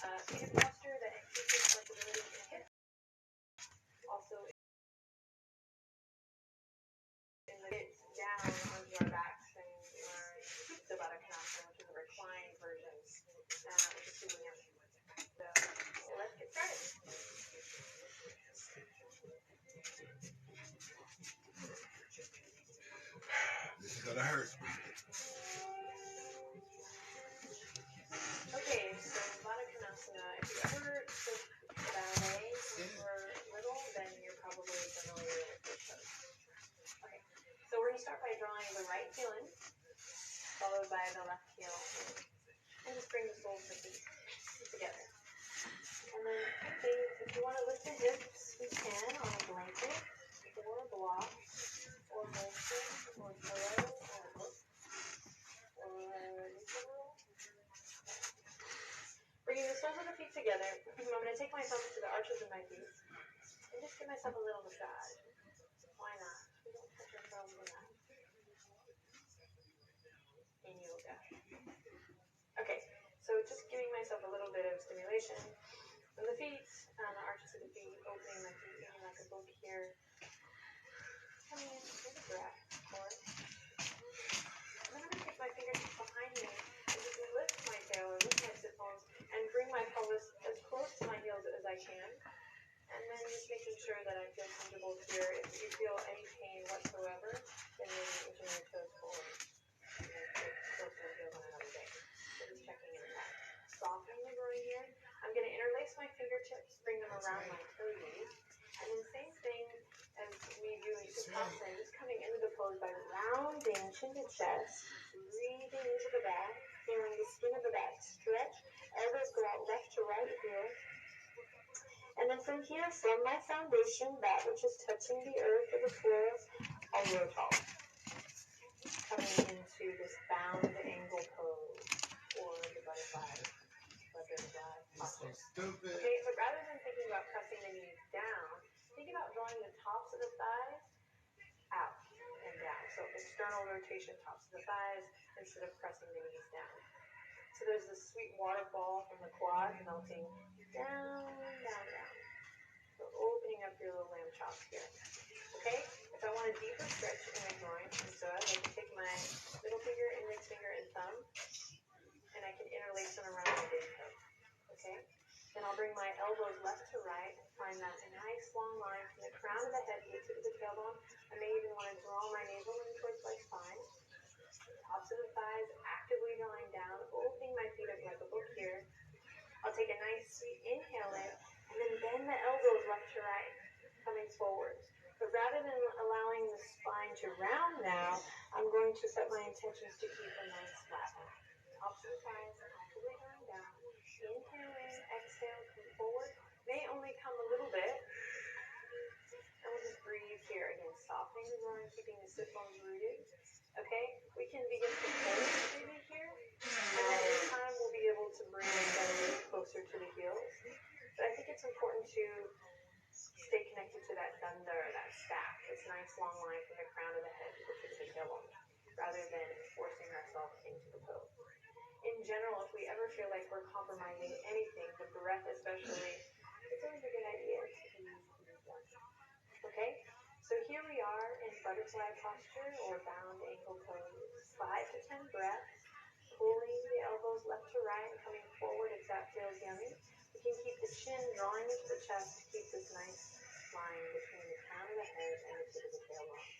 Seated posture that increases flexibility in the hips. Also in the hips down onto our backs and learn the Baddha Konasana, which is a reclined version, which is super yummy. So let's get started. This is gonna hurt. Okay, so Baddha Konasana, if you ever took ballet when you were little, then you're probably familiar with this pose. Okay, so we're going to start by drawing the right heel in, followed by the left heel in, and just bring the soles of the feet together. And then if you want to lift the hips, we can on a blanket, or a block, or bolster, or pillow, or a book, or neutral. Bringing the soles of the feet together, I'm going to take my thumbs to the arches of my feet and just give myself a little massage. Why not? We don't touch ourselves enough in yoga. Okay, so just giving myself a little bit of stimulation from the feet, on the arches of the feet, opening my feet, feeling like a book here. Coming in with a breath, of course. And then I'm going to take my fingertips behind me and just lift my tail or lift my sit bones and bring my pelvis as close to my heels as I can. And then just making sure that I feel comfortable here. If you feel any pain whatsoever, then maybe inching your toes forward. And then get closer to heels on another day. So just checking in with that. Softening the groin here. I'm going to interlace my fingertips, bring them around my toes. And then same thing as we do in Sukhasana, just coming into the pose by rounding chin to chest, breathing into the back, feeling the skin of the back stretch. Elbows go out left to right here. And then from here, from my foundation, that which is touching the earth or the floor, I'll roll tall. Coming into this bound angle pose, or the butterfly posture. Okay, but rather than thinking about pressing the knees down, think about drawing the tops of the thighs out and down. So external rotation, tops of the thighs, instead of pressing the knees down. So there's this sweet waterfall from the quad melting down, down, down. So opening up your little lamb chops here. Okay? If I want a deeper stretch in my groin, so I can take my middle finger, index finger, and thumb, and I can interlace them around my big toe. Okay? Then I'll bring my elbows left to right, find that nice long line from the crown of the head to the tip of the tailbone. I may even want to draw my navel in towards my spine. Tops of the thighs actively drawing down, opening my feet up like a book here. I'll take a nice sweet inhale in, and then bend the elbows left to right, coming forward. But rather than allowing the spine to round now, I'm going to set my intentions to keep a nice flat back. Tops of the thighs actively drawing down. Inhale in, exhale, come forward. May only come a little bit. And we'll just breathe here. Again, softening the groin, keeping the sit bones rooted. Okay? We can begin to hold maybe here. And then in time, we'll be able to bring that a little closer to the heels. But I think it's important to stay connected to that danda, or that stack, this nice long line from the crown of the head to the tip of the tailbone, rather than forcing ourselves into the pose. In general, if we ever feel like we're compromising anything, the breath especially, it's always a good idea to ease that. Okay? So here we are in butterfly posture or bound ankle pose. 5 to 10 breaths, pulling the elbows left to right and coming forward if that feels yummy. We can keep the chin drawing into the chest to keep this nice line between the crown of the head and the tip of the tailbone.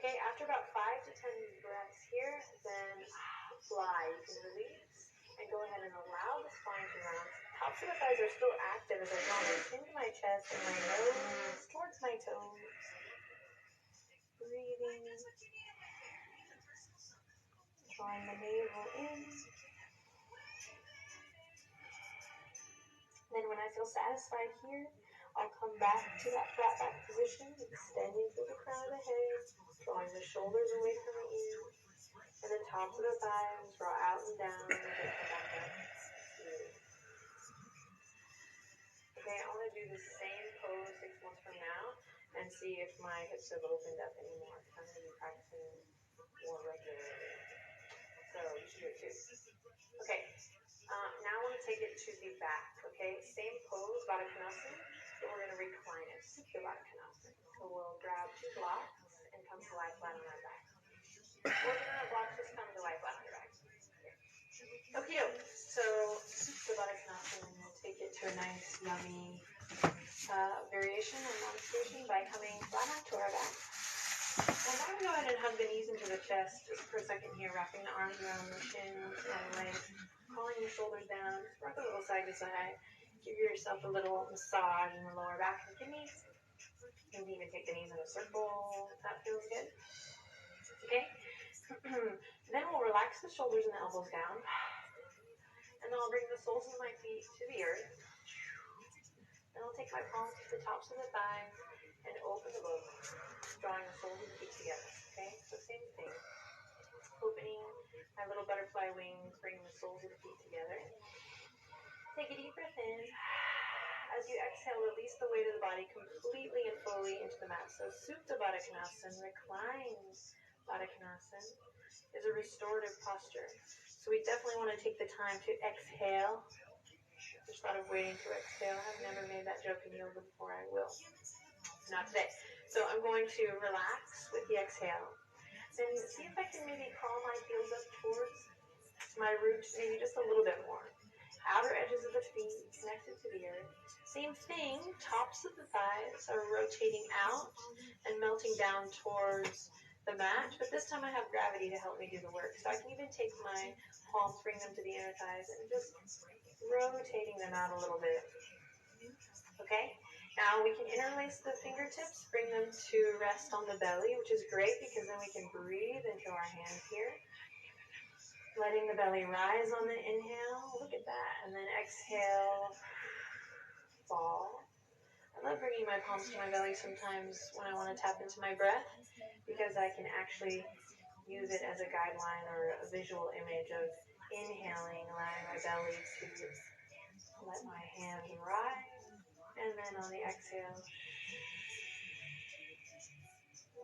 Okay, after about 5 to 10 breaths here, then fly. You can release and go ahead and allow the spine to round. Tops of the thighs are still active as I draw my chin to my chest and my nose towards my toes. Breathing. Drawing the navel in. Then when I feel satisfied here, I'll come back to that flat back position, extending through the crown of the head, drawing the shoulders away from the ears, and the tops of the thighs draw out and down, and then come back up. Okay, I want to do the same pose 6 months from now, and see if my hips have opened up anymore. I'm going to be practicing more regularly. So you should do it too. Okay, now I want to take Okay, same pose, Baddha Konasana, but we're going to recline it, Supta Baddha Konasana. So we'll grab 2 blocks and come to lie flat on our back. Or if you're not blocks, just come to lie flat on your back. Okay, so Supta Baddha Konasana, and we'll take it to a nice, yummy variation and modification by coming flat onto our back. And why don't we go ahead and hug the knees into the chest just for a second here, wrapping the arms around the shins and legs, pulling the shoulders down, just rock a little side to side. Give yourself a little massage in the lower back and kidneys. Maybe even take the knees in a circle if that feels good. Okay? Then we'll relax the shoulders and the elbows down. And then I'll bring the soles of my feet to the earth. Then I'll take my palms to the tops of the thighs and open the book, drawing the soles of the feet together. Okay? So same thing. Opening my little butterfly wings, bringing the soles of the feet together. Take a deep breath in. As you exhale, release the weight of the body completely and fully into the mat. So Supta Baddha Konasana, reclined Baddha Konasana, is a restorative posture. So we definitely want to take the time to exhale. Just thought of waiting to exhale. I've never made that joke in yoga before. I will. Not today. So I'm going to relax with the exhale. Then see if I can maybe crawl my heels up towards my roots, maybe just a little bit more. Outer edges of the feet connected to the earth. Same thing, tops of the thighs are rotating out and melting down towards the mat, but this time I have gravity to help me do the work. So I can even take my palms, bring them to the inner thighs, and just rotating them out a little bit. Okay? Now we can interlace the fingertips, bring them to rest on the belly, which is great because then we can breathe into our hands here. Letting the belly rise on the inhale. Look at that. And then exhale, fall. I love bringing my palms to my belly sometimes when I want to tap into my breath because I can actually use it as a guideline or a visual image of inhaling, allowing my belly to let my hands rise. And then on the exhale,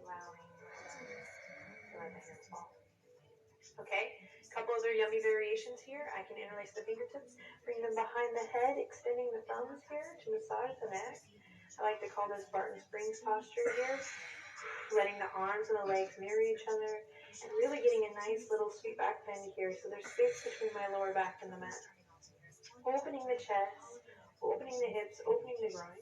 allowing my belly to let the hands fall. Okay? Couple other yummy variations here. I can interlace the fingertips, bring them behind the head, extending the thumbs here to massage the neck. I like to call this Barton Springs posture here. Letting the arms and the legs mirror each other and really getting a nice little sweet back bend here so there's space between my lower back and the mat. Opening the chest, opening the hips, opening the groin.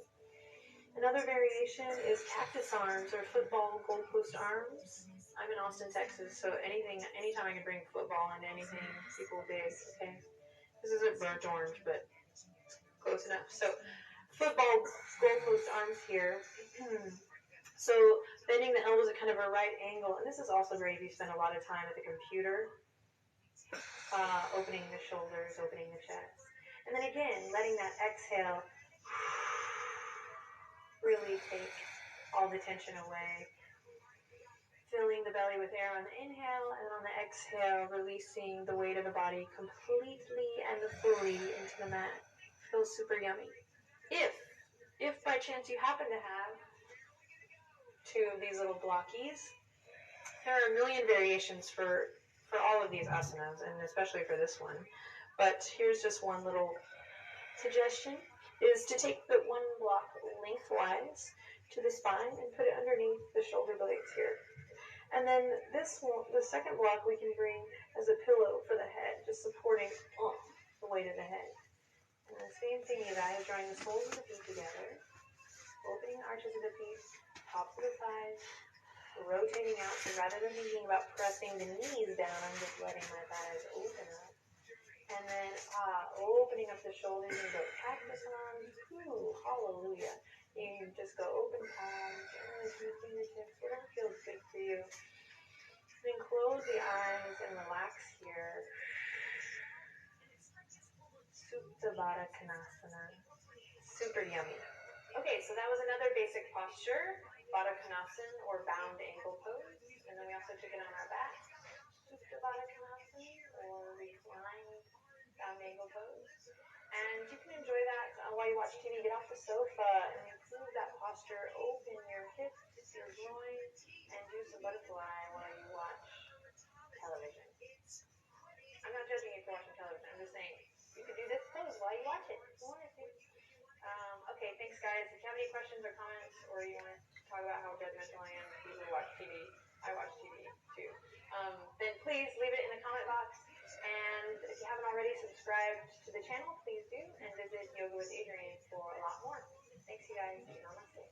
Another variation is cactus arms or football goalpost arms. I'm in Austin, Texas, so anytime I can bring football into anything, people big, okay? This isn't burnt orange, but close enough. So, football goalpost arms here. So, bending the elbows at kind of a right angle, and this is also great if you spend a lot of time at the computer. Opening the shoulders, opening the chest. And then again, letting that exhale really take all the tension away. Filling the belly with air on the inhale, and on the exhale, releasing the weight of the body completely and fully into the mat. Feels super yummy. If by chance you happen to have 2 of these little blockies, there are a million variations for all of these asanas, and especially for this one. But here's just one little suggestion, is to take the one block lengthwise to the spine and put it underneath the shoulder blades here. And then this one, the second block we can bring as a pillow for the head, just supporting the weight of the head. And the same thing, you guys, drawing the soles of the feet together, opening the arches of the feet, tops of the thighs, rotating out. So rather than thinking about pressing the knees down, I'm just letting my thighs open up. And then opening up the shoulders and go cactus arms. Ooh, hallelujah. You just go open palms, interlace the fingertips, whatever feels good for you. Then close the eyes and relax here. Supta Baddha Konasana. Super yummy. Okay, so that was another basic posture, Baddha Konasana or bound ankle pose. And then we also took it on our back, Supta Baddha Konasana or reclined bound ankle pose. And you can enjoy that while you watch TV. Get off the sofa and improve that posture. Open your hips, your groins, and do some butterfly while you watch television. I'm not judging you for watching television. I'm just saying you could do this pose while you watch it. If you want to. any questions or comments, or you want to talk about how judgmental I am if people watch TV, I watch TV too, then please leave it in the comment box. And if you haven't already subscribed to the channel, please do, and visit Yoga with Adriene for a lot more. Thanks, you guys. Namaste.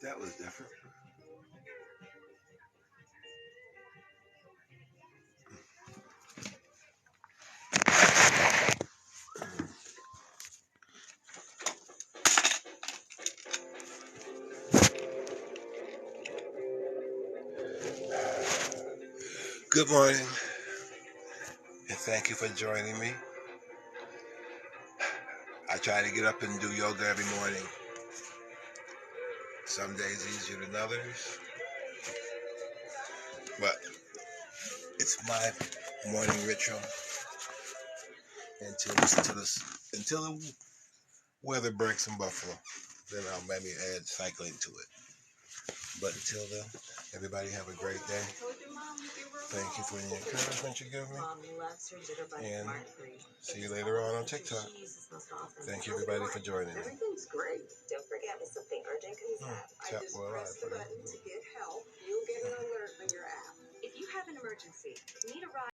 That was different. Good morning, and thank you for joining me. I try to get up and do yoga every morning. Some days easier than others, but it's my morning ritual until the weather breaks in Buffalo. Then I'll maybe add cycling to it. But until then, everybody have a great day. Thank you for the encouragement you give me. And see you later on TikTok. Thank you everybody for joining me. Everything's great. Don't forget if something urgent comes up, just press the button to get help. You'll get an alert on your app. If you have an emergency, need a ride.